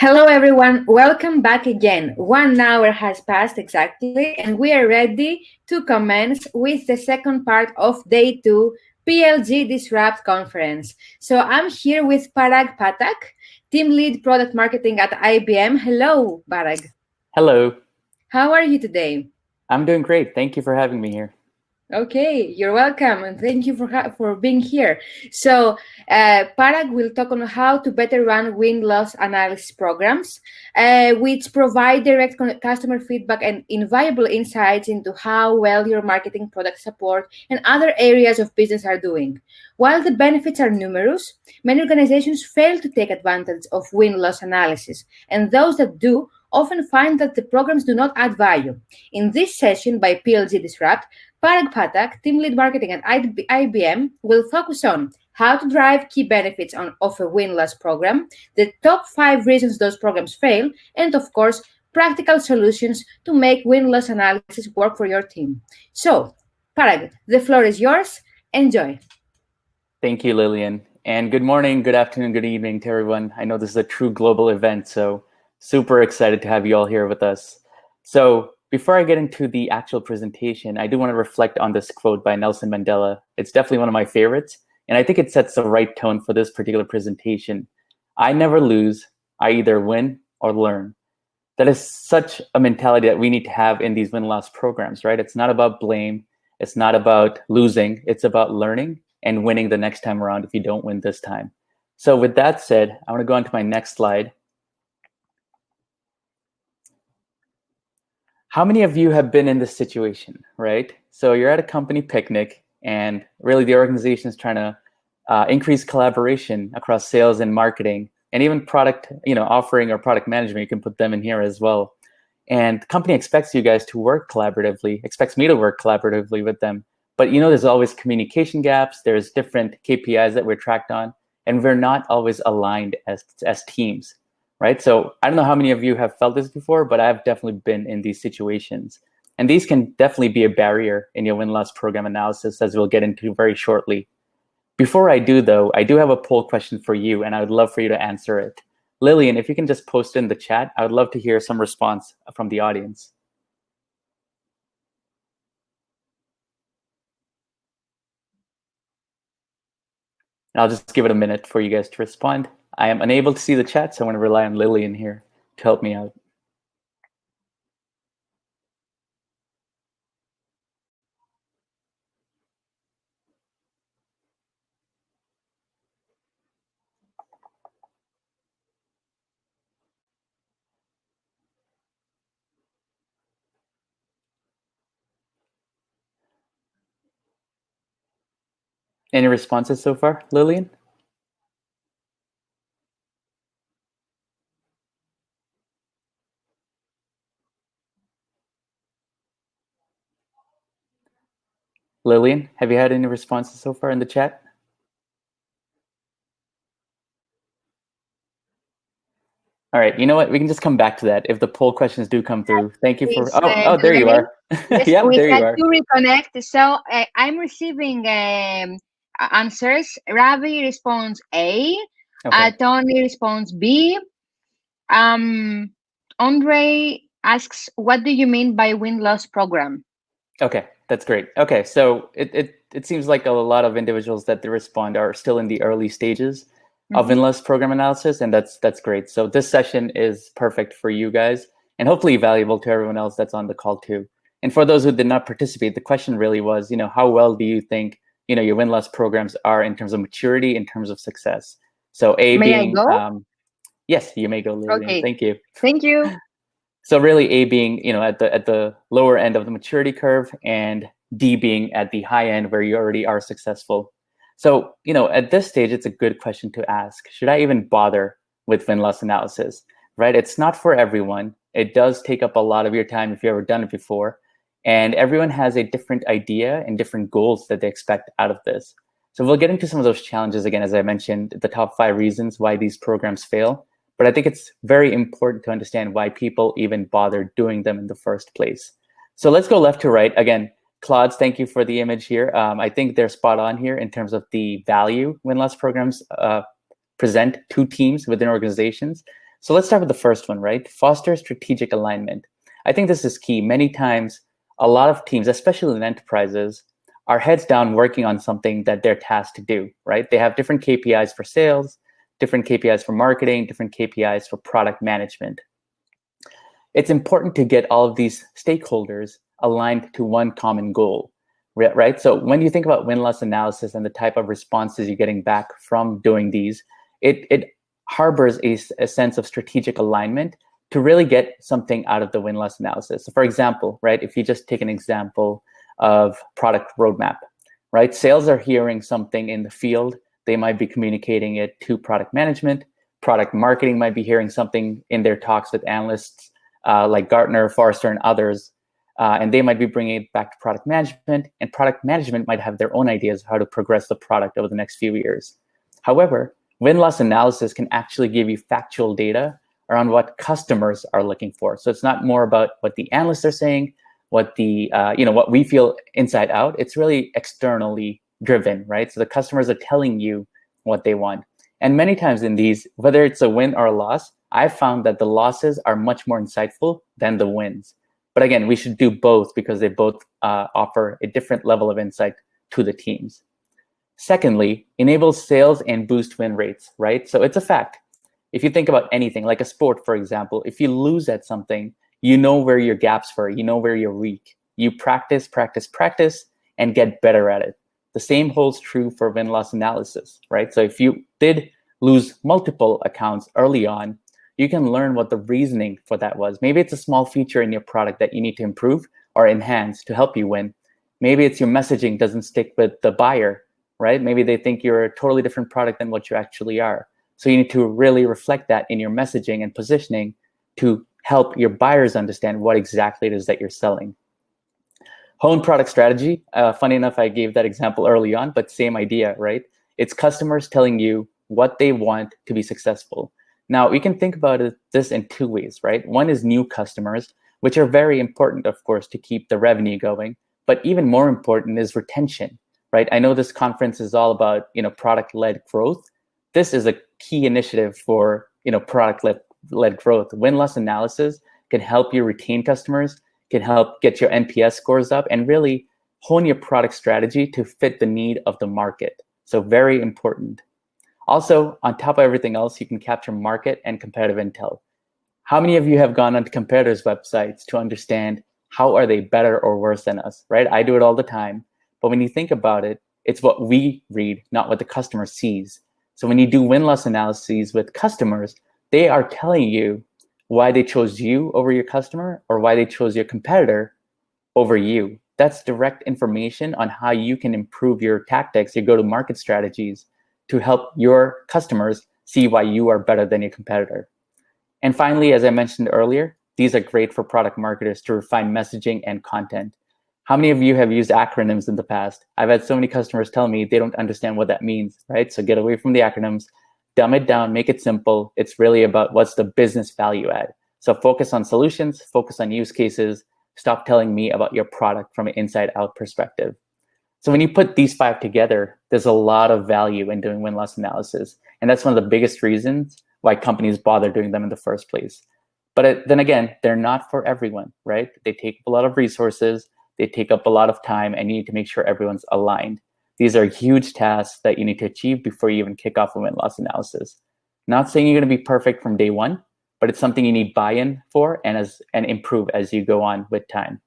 Hello, everyone. Welcome back again. 1 hour has passed exactly, and we are ready to commence with the second part of day 2 PLG Disrupt conference. So I'm here with Parag Pathak, team lead product marketing at IBM. Hello, Parag. Hello. How are you today? I'm doing great. Thank you for having me here. Okay, you're welcome, and thank you for being here. So, Parag will talk on how to better run win-loss analysis programs, which provide direct customer feedback and invaluable insights into how well your marketing, product support, and other areas of business are doing. While the benefits are numerous, many organizations fail to take advantage of win-loss analysis, and those that do often find that the programs do not add value. In this session by PLG Disrupt, Parag Pathak, team lead marketing at IBM, will focus on how to drive key benefits of a win-loss program, the top 5 reasons those programs fail, and of course, practical solutions to make win-loss analysis work for your team. So, Parag, the floor is yours. Enjoy. Thank you, Lillian. And good morning, good afternoon, good evening to everyone. I know this is a true global event, so super excited to have you all here with us. So before I get into the actual presentation, I do want to reflect on this quote by Nelson Mandela. It's definitely one of my favorites, and I think it sets the right tone for this particular presentation. I never lose, I either win or learn. That is such a mentality that we need to have in these win-loss programs, right? It's not about blame. It's not about losing. It's about learning and winning the next time around if you don't win this time. So with that said, I want to go on to my next slide. How many of you have been in this situation, right? So you're at a company picnic and really the organization is trying to increase collaboration across sales and marketing and even product, offering or product management. You can put them in here as well. And the company expects you guys to work collaboratively, expects me to work collaboratively with them. But there's always communication gaps. There's different KPIs that we're tracked on, and we're not always aligned as teams, right? So I don't know how many of you have felt this before, but I've definitely been in these situations. And these can definitely be a barrier in your win-loss program analysis, as we'll get into very shortly. Before I do, though, I do have a poll question for you, and I would love for you to answer it. Lillian, if you can just post in the chat, I would love to hear some response from the audience. And I'll just give it a minute for you guys to respond. I am unable to see the chat, so I'm going to rely on Lillian here to help me out. Any responses so far, Lillian? Lillian, have you had any responses so far in the chat? All right, you know what? We can just come back to that if the poll questions do come through. Thank you for. Oh, there you are. Yes, yep, we there you had are. to reconnect. So I'm receiving answers. Ravi responds A. Okay. Tony responds B. Andre asks, "What do you mean by win-loss program?" Okay, that's great. Okay, so it seems like a lot of individuals that they respond are still in the early stages of win-loss program analysis, and that's great. So this session is perfect for you guys, and hopefully valuable to everyone else that's on the call too. And for those who did not participate, the question really was, how well do you think your win-loss programs are in terms of maturity, in terms of success? So A being, yes, you may go, Lillian. Okay. Thank you. Thank you. So really A being, at the lower end of the maturity curve, and D being at the high end where you already are successful. So, at this stage, it's a good question to ask. Should I even bother with win-loss analysis, right? It's not for everyone. It does take up a lot of your time if you've ever done it before. And everyone has a different idea and different goals that they expect out of this. So we'll get into some of those challenges again, as I mentioned, the top 5 reasons why these programs fail. But I think it's very important to understand why people even bother doing them in the first place. So let's go left to right. Again, Claude, thank you for the image here. I think they're spot on here in terms of the value win-loss programs present to teams within organizations. So let's start with the first one, right? Foster strategic alignment. I think this is key. Many times, a lot of teams, especially in enterprises, are heads down working on something that they're tasked to do, right? They have different KPIs for sales, different KPIs for marketing, different KPIs for product management. It's important to get all of these stakeholders aligned to one common goal, right? So when you think about win-loss analysis and the type of responses you're getting back from doing these, it harbors a sense of strategic alignment to really get something out of the win-loss analysis. So for example, right, if you just take an example of product roadmap, right? Sales are hearing something in the field. They might be communicating it to product management. Product marketing might be hearing something in their talks with analysts like Gartner, Forrester, and others. And they might be bringing it back to product management, and product management might have their own ideas of how to progress the product over the next few years. However, win-loss analysis can actually give you factual data around what customers are looking for. So it's not more about what the analysts are saying, what the what we feel inside out. It's really externally driven, right? So the customers are telling you what they want. And many times in these, whether it's a win or a loss, I've found that the losses are much more insightful than the wins. But again, we should do both because they both offer a different level of insight to the teams. Secondly, enable sales and boost win rates, right? So it's a fact. If you think about anything, like a sport, for example, if you lose at something, you know where your gaps were, you know where you're weak. You practice, practice, practice, and get better at it. The same holds true for win-loss analysis, right? So if you did lose multiple accounts early on, you can learn what the reasoning for that was. Maybe it's a small feature in your product that you need to improve or enhance to help you win. Maybe it's your messaging doesn't stick with the buyer, right? Maybe they think you're a totally different product than what you actually are. So you need to really reflect that in your messaging and positioning to help your buyers understand what exactly it is that you're selling. Hone product strategy. Funny enough, I gave that example early on, but same idea, right? It's customers telling you what they want to be successful. Now, we can think about this in two ways, right? One is new customers, which are very important, of course, to keep the revenue going. But even more important is retention, right? I know this conference is all about, product-led growth. This is a key initiative for, product-led growth. Win-loss analysis can help you retain customers, can help get your NPS scores up, and really hone your product strategy to fit the need of the market. So very important. Also, on top of everything else, you can capture market and competitive intel. How many of you have gone onto competitors' websites to understand how are they better or worse than us, right? I do it all the time. But when you think about it, it's what we read, not what the customer sees. So when you do win-loss analyses with customers, they are telling you why they chose you over your customer or why they chose your competitor over you. That's direct information on how you can improve your tactics, your go-to-market strategies to help your customers see why you are better than your competitor. And finally, as I mentioned earlier, these are great for product marketers to refine messaging and content. How many of you have used acronyms in the past? I've had so many customers tell me they don't understand what that means, right? So get away from the acronyms, dumb it down, make it simple. It's really about what's the business value add. So focus on solutions, focus on use cases, stop telling me about your product from an inside out perspective. So when you put these five together, there's a lot of value in doing win-loss analysis. And that's one of the biggest reasons why companies bother doing them in the first place. But then again, they're not for everyone, right? They take up a lot of resources, they take up a lot of time, and you need to make sure everyone's aligned. These are huge tasks that you need to achieve before you even kick off a win-loss analysis. Not saying you're going to be perfect from day one, but it's something you need buy-in for and improve as you go on with time.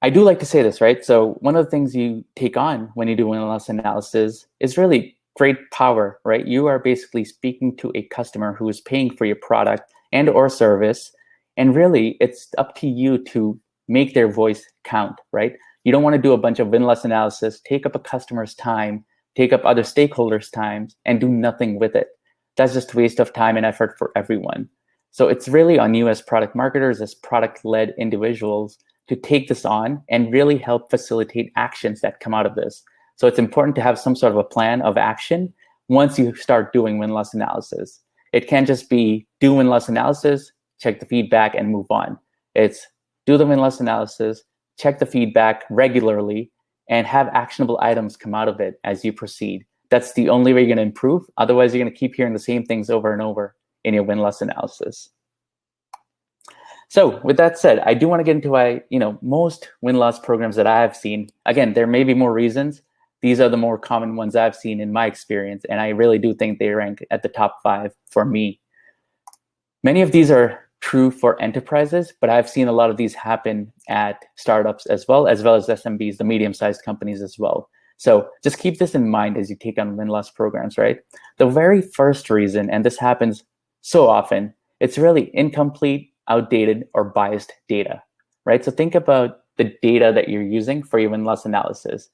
I do like to say this, right? So one of the things you take on when you do win-loss analysis is really great power, right? You are basically speaking to a customer who is paying for your product and or service. And really, it's up to you to make their voice count, right? You don't want to do a bunch of win-loss analysis, take up a customer's time, take up other stakeholders' time, and do nothing with it. That's just a waste of time and effort for everyone. So it's really on you as product marketers, as product-led individuals, to take this on and really help facilitate actions that come out of this. So it's important to have some sort of a plan of action once you start doing win-loss analysis. It can't just be do win-loss analysis, check the feedback, and move on. It's do the win-loss analysis, check the feedback regularly, and have actionable items come out of it as you proceed. That's the only way you're going to improve. Otherwise, you're going to keep hearing the same things over and over in your win-loss analysis. So with that said, I do want to get into why, most win-loss programs that I have seen, again, there may be more reasons. These are the more common ones I've seen in my experience, and I really do think they rank at the top 5 for me. Many of these are true for enterprises, but I've seen a lot of these happen at startups as well as SMBs, the medium-sized companies as well. So just keep this in mind as you take on win-loss programs, right? The very first reason, and this happens so often, it's really incomplete, outdated, or biased data, right? So think about the data that you're using for your win-loss analysis.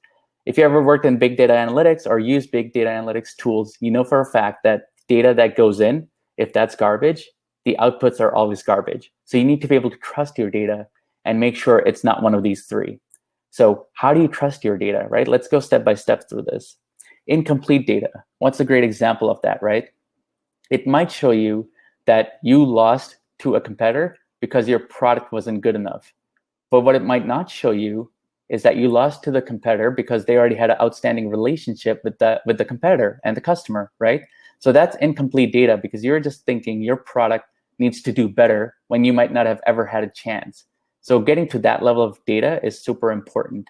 If you ever worked in big data analytics or use big data analytics tools, you know for a fact that data that goes in, if that's garbage, the outputs are always garbage. So you need to be able to trust your data and make sure it's not one of these 3. So how do you trust your data, right? Let's go step by step through this. Incomplete data. What's a great example of that, right? It might show you that you lost to a competitor because your product wasn't good enough. But what it might not show you is that you lost to the competitor because they already had an outstanding relationship with the competitor and the customer, right? So that's incomplete data because you're just thinking your product needs to do better when you might not have ever had a chance. So getting to that level of data is super important.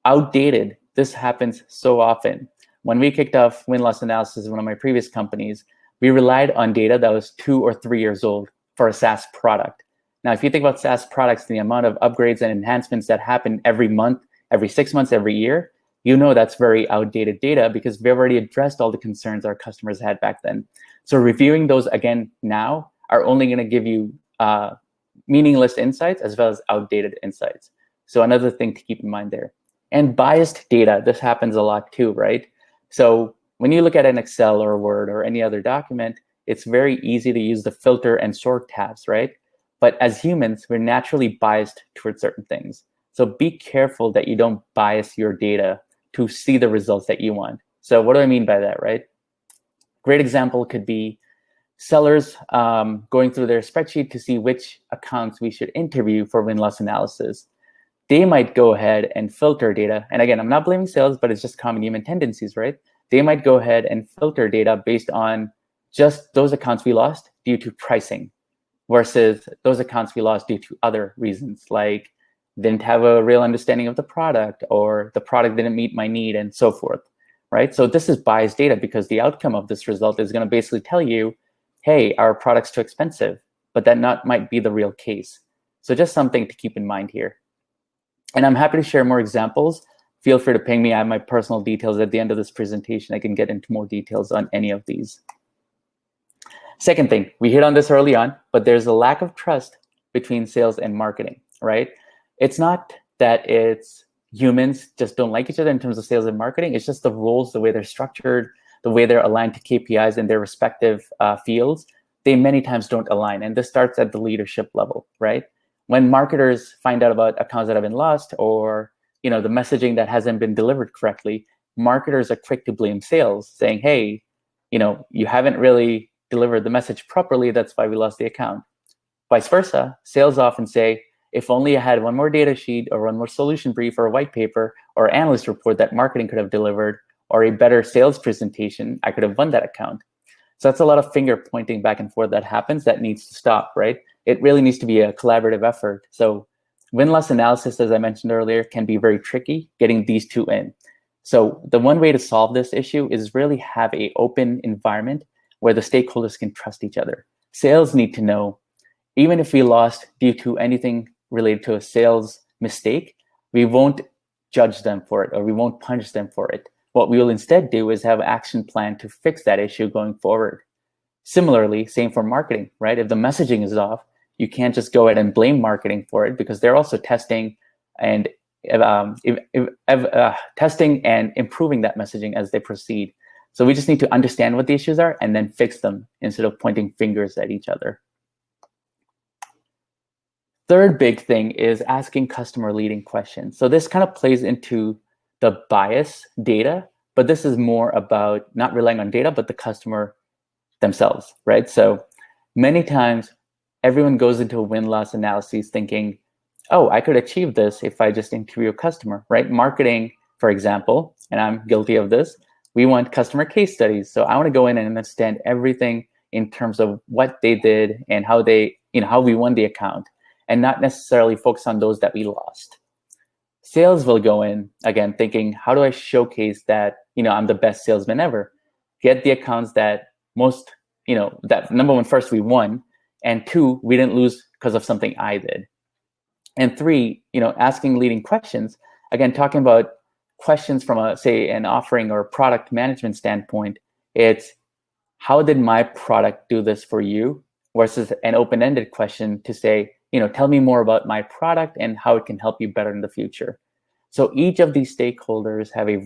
Outdated, this happens so often. When we kicked off win-loss analysis in one of my previous companies, we relied on data that was 2 or 3 years old for a SaaS product. Now, if you think about SaaS products, the amount of upgrades and enhancements that happen every month, every 6 months, every year, you know that's very outdated data because we've already addressed all the concerns our customers had back then. So reviewing those again now are only going to give you meaningless insights as well as outdated insights. So another thing to keep in mind there. And biased data, this happens a lot too, right? So when you look at an Excel or Word or any other document, it's very easy to use the filter and sort tabs, right? But as humans, we're naturally biased towards certain things. So be careful that you don't bias your data to see the results that you want. So what do I mean by that, right? Great example could be sellers going through their spreadsheet to see which accounts we should interview for win-loss analysis. They might go ahead and filter data. And again, I'm not blaming sales, but it's just common human tendencies, right? They might go ahead and filter data based on just those accounts we lost due to pricing versus those accounts we lost due to other reasons, like didn't have a real understanding of the product or the product didn't meet my need and so forth, right? So this is biased data because the outcome of this result is going to basically tell you, hey, our product's too expensive, but that might be the real case. So just something to keep in mind here. And I'm happy to share more examples. Feel free to ping me. I have my personal details at the end of this presentation. I can get into more details on any of these. Second thing, we hit on this early on, but there's a lack of trust between sales and marketing, right? It's not that it's humans just don't like each other in terms of sales and marketing. It's just the roles, the way they're structured, the way they're aligned to KPIs in their respective fields, they many times don't align. And this starts at the leadership level, right? When marketers find out about accounts that have been lost or the messaging that hasn't been delivered correctly, marketers are quick to blame sales, saying, hey, you haven't really delivered the message properly. That's why we lost the account. Vice versa, sales often say, if only I had one more data sheet or one more solution brief or a white paper or analyst report that marketing could have delivered or a better sales presentation, I could have won that account. So that's a lot of finger pointing back and forth that happens that needs to stop, right? It really needs to be a collaborative effort. So win-loss analysis, as I mentioned earlier, can be very tricky getting these two in. So the one way to solve this issue is really have an open environment where the stakeholders can trust each other. Sales need to know, even if we lost due to anything related to a sales mistake, we won't judge them for it or we won't punish them for it. What we will instead do is have an action plan to fix that issue going forward. Similarly, same for marketing, right? If the messaging is off, you can't just go ahead and blame marketing for it because they're also testing and testing and improving that messaging as they proceed. So we just need to understand what the issues are and then fix them instead of pointing fingers at each other. Third big thing is asking customer leading questions. So this kind of plays into the bias data, but this is more about not relying on data, but the customer themselves, right? So many times everyone goes into a win-loss analysis thinking, oh, I could achieve this if I just interview a customer, right? Marketing, for example, and I'm guilty of this, we want customer case studies. So I want to go in and understand everything, in terms of what they did and how they, how we won the account, and not necessarily focus on those that we lost. Sales will go in again thinking, how do I showcase that, I'm the best salesman ever? Get the accounts that most, that number one, first we won, and two, we didn't lose because of something I did. And three, asking leading questions, again, talking about questions from an offering or product management standpoint. It's, how did my product do this for you? Versus an open-ended question to say, tell me more about my product and how it can help you better in the future. So each of these stakeholders have a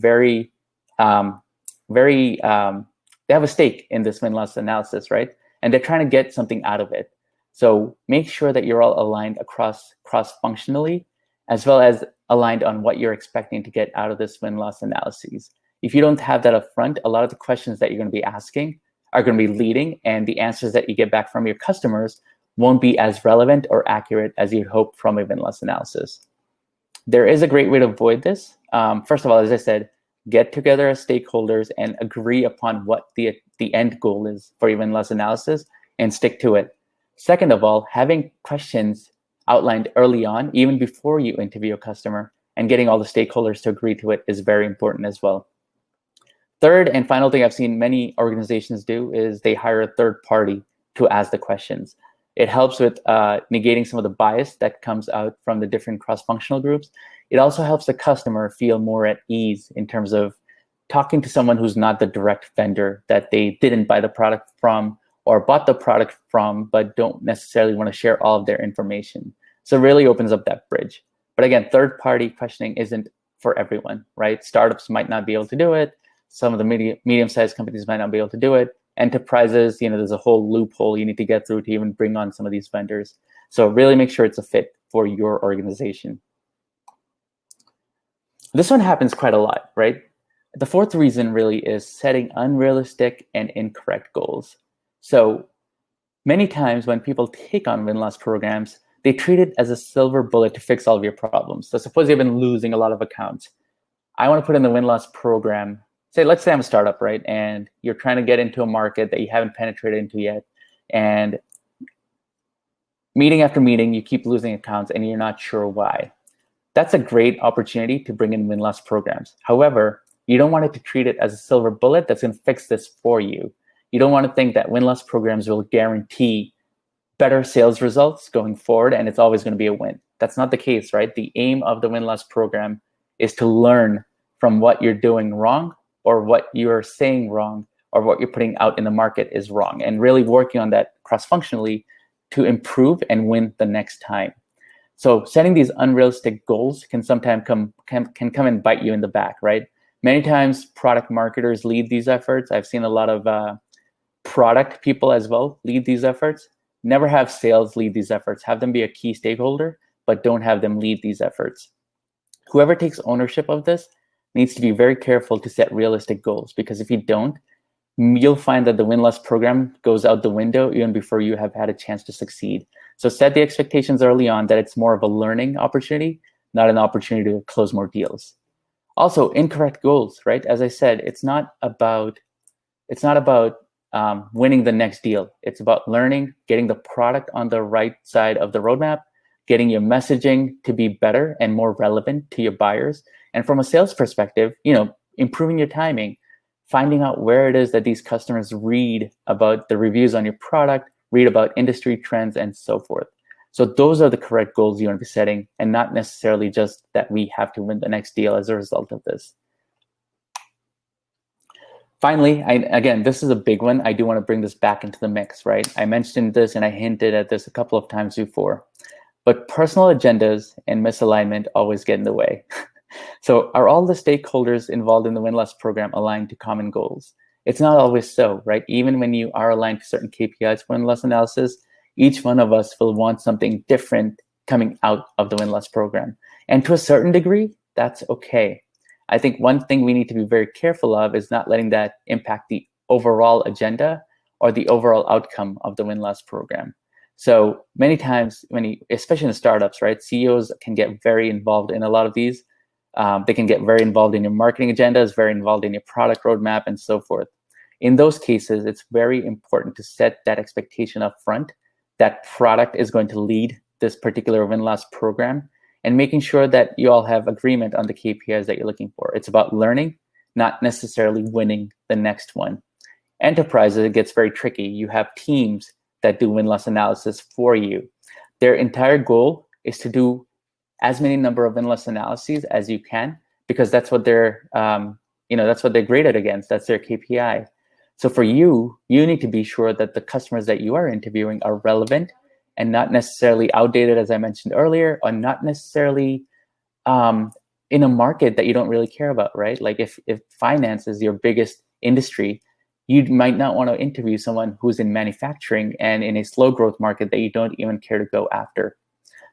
they have a stake in this win-loss analysis, right? And they're trying to get something out of it. So make sure that you're all aligned cross-functionally, as well as aligned on what you're expecting to get out of this win-loss analyses. If you don't have that up front, a lot of the questions that you're going to be asking are going to be leading, and the answers that you get back from your customers won't be as relevant or accurate as you'd hope from a win-loss analysis. There is a great way to avoid this. First of all, as I said, get together as stakeholders and agree upon what the end goal is for your win-loss analysis and stick to it. Second of all, having questions outlined early on, even before you interview a customer, and getting all the stakeholders to agree to it is very important as well. Third and final thing I've seen many organizations do is they hire a third party to ask the questions. It helps with negating some of the bias that comes out from the different cross-functional groups. It also helps the customer feel more at ease in terms of talking to someone who's not the direct vendor that they didn't buy the product from or bought the product from, but don't necessarily want to share all of their information. So it really opens up that bridge. But again, third-party questioning isn't for everyone, right? Startups might not be able to do it. Some of the medium-sized companies might not be able to do it. Enterprises, there's a whole loophole you need to get through to even bring on some of these vendors. So really make sure it's a fit for your organization. This one happens quite a lot, right? The fourth reason really is setting unrealistic and incorrect goals. So many times when people take on win-loss programs, they treat it as a silver bullet to fix all of your problems. So suppose you've been losing a lot of accounts. I want to put in the win-loss program. Let's say I'm a startup, right? And you're trying to get into a market that you haven't penetrated into yet. And meeting after meeting, you keep losing accounts and you're not sure why. That's a great opportunity to bring in win-loss programs. However, you don't want it to treat it as a silver bullet that's going to fix this for you. You don't want to think that win-loss programs will guarantee better sales results going forward and it's always going to be a win. That's not the case, right? The aim of the win-loss program is to learn from what you're doing wrong or what you're saying wrong or what you're putting out in the market is wrong, and really working on that cross-functionally to improve and win the next time. So setting these unrealistic goals can sometimes come and bite you in the back, right? Many times product marketers lead these efforts. I've seen a lot of product people as well lead these efforts. Never have sales lead these efforts. Have them be a key stakeholder, but don't have them lead these efforts. Whoever takes ownership of this needs to be very careful to set realistic goals, because if you don't, you'll find that the win-loss program goes out the window even before you have had a chance to succeed. So set the expectations early on that it's more of a learning opportunity, not an opportunity to close more deals. Also, incorrect goals, right? As I said, it's not about winning the next deal. It's about learning, getting the product on the right side of the roadmap, getting your messaging to be better and more relevant to your buyers. And from a sales perspective, improving your timing, finding out where it is that these customers read about the reviews on your product, read about industry trends, and so forth. So those are the correct goals you want to be setting, and not necessarily just that we have to win the next deal as a result of this. Finally, again, this is a big one. I do want to bring this back into the mix, right? I mentioned this and I hinted at this a couple of times before, but personal agendas and misalignment always get in the way. So are all the stakeholders involved in the win-loss program aligned to common goals? It's not always so, right? Even when you are aligned to certain KPIs for win-loss analysis, each one of us will want something different coming out of the win-loss program. And to a certain degree, that's okay. I think one thing we need to be very careful of is not letting that impact the overall agenda or the overall outcome of the win-loss program. So many times, especially in startups, right, CEOs can get very involved in a lot of these. They can get very involved in your marketing agendas, very involved in your product roadmap, and so forth. In those cases, it's very important to set that expectation up front that product is going to lead this particular win-loss program, and making sure that you all have agreement on the KPIs that you're looking for. It's about learning, not necessarily winning the next one. Enterprises, it gets very tricky. You have teams that do win-loss analysis for you. Their entire goal is to do as many number of win-loss analyses as you can, because that's what they're, that's what they're graded against. That's their KPI. So for you, you need to be sure that the customers that you are interviewing are relevant and not necessarily outdated, as I mentioned earlier, or not necessarily in a market that you don't really care about, right? Like if finance is your biggest industry, you might not want to interview someone who's in manufacturing and in a slow growth market that you don't even care to go after.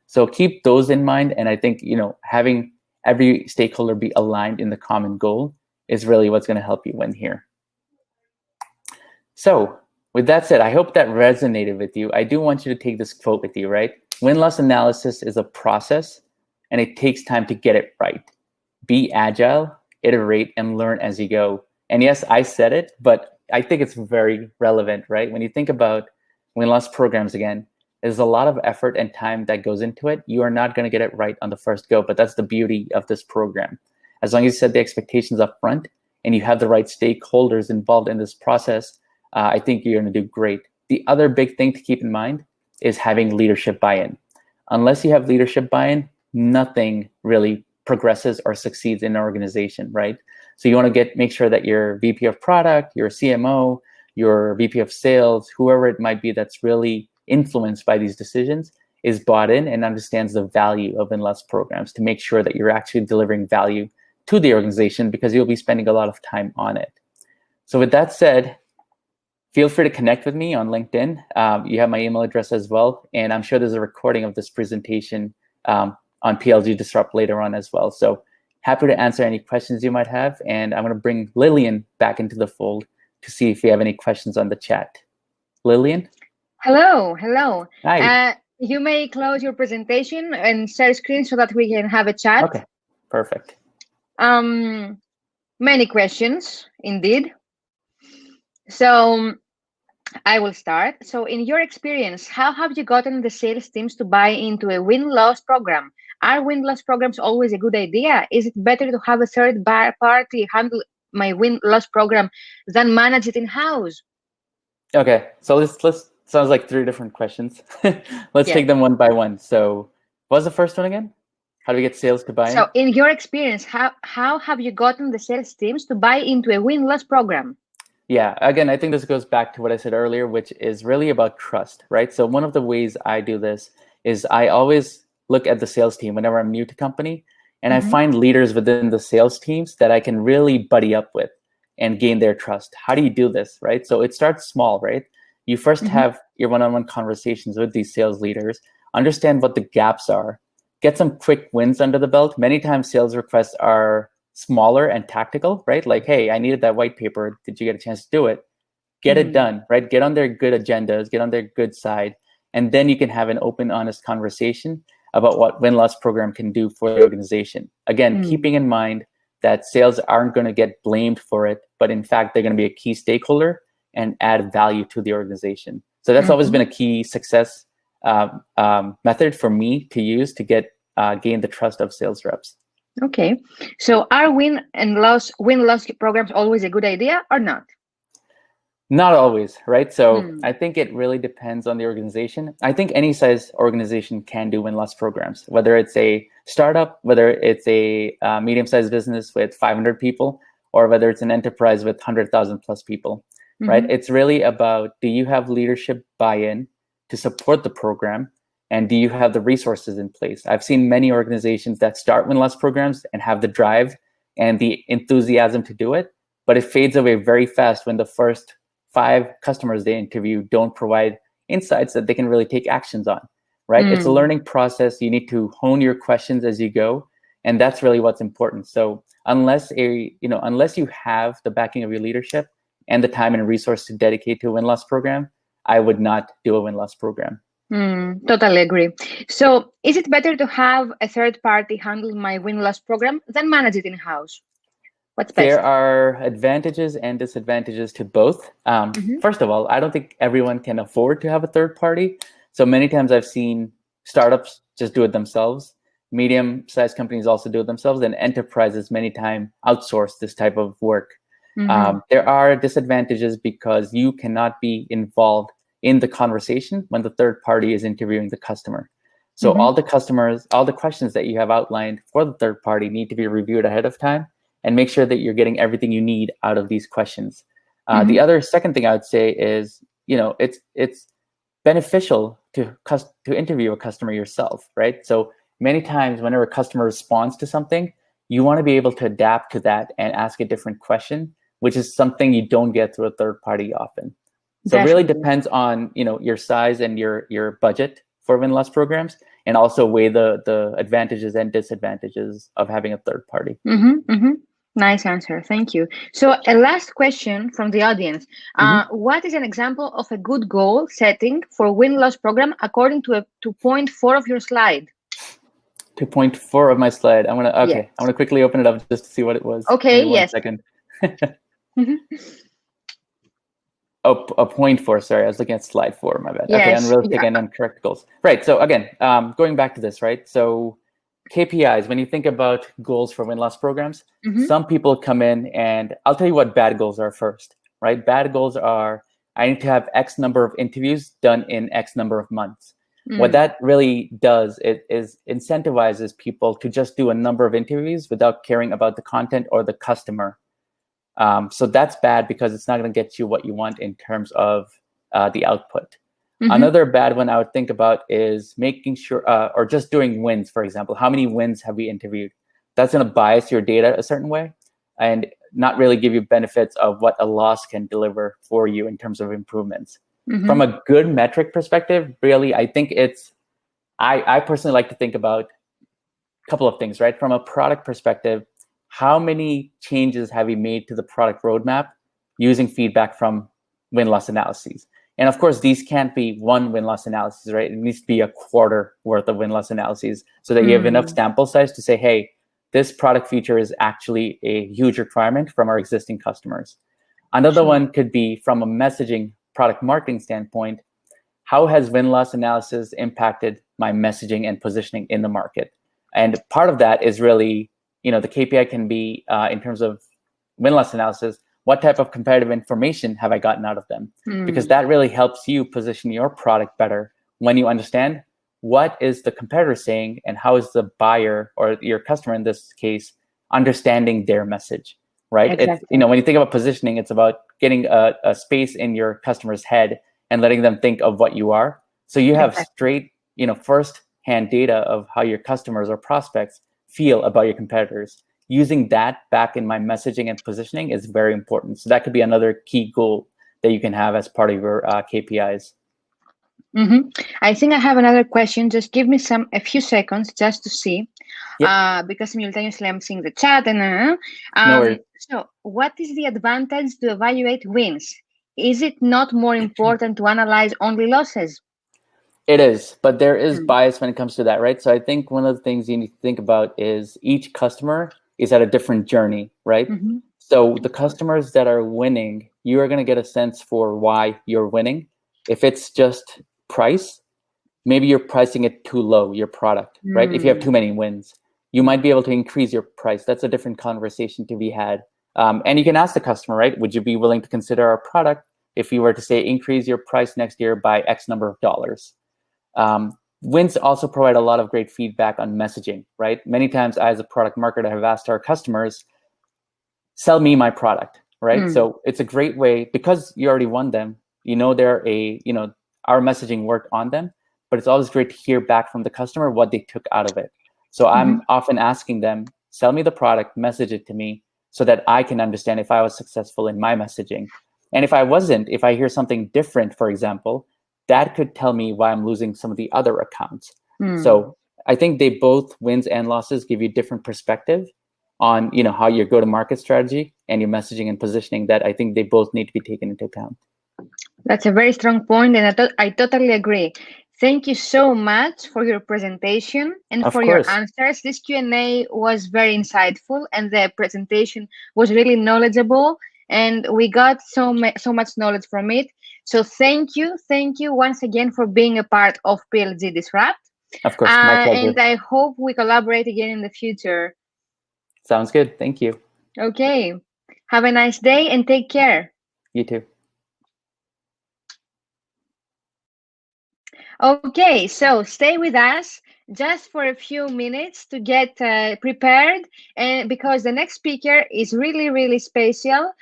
So keep those in mind. And I think, having every stakeholder be aligned in the common goal is really what's going to help you win here. So with that said, I hope that resonated with you. I do want you to take this quote with you, right? Win-loss analysis is a process, and it takes time to get it right. Be agile, iterate, and learn as you go. And yes, I said it, but I think it's very relevant, right? When you think about win-loss programs again, there's a lot of effort and time that goes into it. You are not going to get it right on the first go, but that's the beauty of this program. As long as you set the expectations up front and you have the right stakeholders involved in this process, I think you're going to do great. The other big thing to keep in mind is having leadership buy-in. Unless you have leadership buy-in, nothing really progresses or succeeds in an organization, right? So you want to make sure that your VP of product, your CMO, your VP of sales, whoever it might be that's really influenced by these decisions is bought in and understands the value of win-loss programs to make sure that you're actually delivering value to the organization, because you'll be spending a lot of time on it. So with that said, feel free to connect with me on LinkedIn. You have my email address as well. And I'm sure there's a recording of this presentation on PLG Disrupt later on as well. So happy to answer any questions you might have. And I'm going to bring Lillian back into the fold to see if you have any questions on the chat. Lillian? Hello. Hi. You may close your presentation and share screen so that we can have a chat. Okay, perfect. Many questions, indeed. So I will start. So in your experience, how have you gotten the sales teams to buy into a win-loss program? Are win-loss programs always a good idea? Is it better to have a third party handle my win-loss program than manage it in-house? Okay, so let's sounds like 3 different questions. Let's take them one by one. So what was the first one again? How do we get sales to buy in? So in your experience, how have you gotten the sales teams to buy into a win-loss program? Yeah, again, I think this goes back to what I said earlier, which is really about trust, right? So one of the ways I do this is I always look at the sales team whenever I'm new to company, and I find leaders within the sales teams that I can really buddy up with and gain their trust. How do you do this, right? So it starts small, right? You first have your one-on-one conversations with these sales leaders, understand what the gaps are, get some quick wins under the belt. Many times sales requests are smaller and tactical, right? Like, hey, I needed that white paper. Did you get a chance to do it? Get it done, right? Get on their good agendas, get on their good side. And then you can have an open, honest conversation about what win-loss program can do for the organization. Again, keeping in mind that sales aren't going to get blamed for it, but in fact, they're going to be a key stakeholder and add value to the organization. So that's always been a key success method for me to use to gain the trust of sales reps. Okay, so are win-loss programs always a good idea or not? Not always, right? So I think it really depends on the organization. I think any size organization can do win-loss programs, whether it's a startup, whether it's a medium-sized business with 500 people, or whether it's an enterprise with 100,000 plus people, right? It's really about, do you have leadership buy-in to support the program? And do you have the resources in place? I've seen many organizations that start win-loss programs and have the drive and the enthusiasm to do it, but it fades away very fast when the first 5 customers they interview don't provide insights that they can really take actions on, right? It's a learning process. You need to hone your questions as you go, and that's really what's important. So unless you have the backing of your leadership and the time and resource to dedicate to a win-loss program, I would not do a win-loss program. Totally agree. So is it better to have a third party handle my win-loss program than manage it in-house? What's There best? are advantages and disadvantages to both. First of all, I don't think everyone can afford to have a third party. So many times I've seen startups just do it themselves. Medium-sized companies also do it themselves, and enterprises many times outsource this type of work. There are disadvantages because you cannot be involved in the conversation when the third party is interviewing the customer. So all the questions that you have outlined for the third party need to be reviewed ahead of time and make sure that you're getting everything you need out of these questions. The other second thing I would say is, it's beneficial to interview a customer yourself, right? So many times whenever a customer responds to something, you want to be able to adapt to that and ask a different question, which is something you don't get through a third party often. So it really depends on, your size and your budget for win-loss programs, and also weigh the advantages and disadvantages of having a third party. Nice answer. Thank you. So a last question from the audience. What is an example of a good goal setting for win-loss program according to point 4 of your slide? To point 4 of my slide. I'm gonna quickly open it up just to see what it was. Okay, give me 1 second. Oh, point 4. Sorry, I was looking at slide 4. My bad. Okay, unrealistic and incorrect goals. Right. So again, going back to this, right? So KPIs. When you think about goals for win-loss programs, some people come in, and I'll tell you what bad goals are first. Right? Bad goals are, I need to have X number of interviews done in X number of months. What that really does is incentivizes people to just do a number of interviews without caring about the content or the customer. So that's bad because it's not going to get you what you want in terms of the output. Another bad one I would think about is making sure, or just doing wins, for example. How many wins have we interviewed? That's going to bias your data a certain way and not really give you benefits of what a loss can deliver for you in terms of improvements. From a good metric perspective, really, I think I personally like to think about a couple of things, right? From a product perspective, how many changes have we made to the product roadmap using feedback from win-loss analyses? And of course, these can't be one win-loss analysis, right? It needs to be a quarter worth of win-loss analyses so that you have enough sample size to say, hey, this product feature is actually a huge requirement from our existing customers. Another one could be from a messaging product marketing standpoint. How has win-loss analysis impacted my messaging and positioning in the market? And part of that is really, the KPI can be in terms of win-loss analysis, what type of competitive information have I gotten out of them? Because that really helps you position your product better when you understand what is the competitor saying and how is the buyer or your customer in this case understanding their message, right? Exactly. It's, when you think about positioning, it's about getting a space in your customer's head and letting them think of what you are. So you have straight, first-hand data of how your customers or prospects feel about your competitors. Using that back in my messaging and positioning is very important. So that could be another key goal that you can have as part of your KPIs. I think I have another question. Just give me a few seconds just to see, because simultaneously I'm seeing the chat and no worries. So what is the advantage to evaluate wins? Is it not more important to analyze only losses? It is, but there is bias when it comes to that, right? So I think one of the things you need to think about is each customer is at a different journey, right? So the customers that are winning, you are going to get a sense for why you're winning. If it's just price, maybe you're pricing it too low, your product, right? If you have too many wins, you might be able to increase your price. That's a different conversation to be had. And you can ask the customer, right? Would you be willing to consider our product if we were to say increase your price next year by X number of dollars? Wins also provide a lot of great feedback on messaging, right? Many times I, as a product marketer, have asked our customers, sell me my product, right? So it's a great way, because you already won them, they're our messaging worked on them, but it's always great to hear back from the customer what they took out of it. So I'm often asking them, sell me the product, message it to me so that I can understand if I was successful in my messaging. And if I wasn't, if I hear something different, for example, that could tell me why I'm losing some of the other accounts. So I think they both, wins and losses, give you different perspective on how your go-to-market strategy and your messaging and positioning, that I think they both need to be taken into account. That's a very strong point, and I totally agree. Thank you so much for your presentation and Of for your course. answers. This Q&A was very insightful and the presentation was really knowledgeable and we got so much knowledge from it. So thank you once again for being a part of PLG Disrupt. Of course. My pleasure. And I hope we collaborate again in the future. Sounds good. Thank you. Okay. Have a nice day and take care. You too. Okay, so stay with us just for a few minutes to get prepared, and because the next speaker is really, really special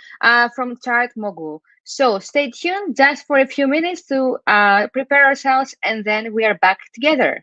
from Chart Mogul. So stay tuned just for a few minutes to prepare ourselves, and then we are back together.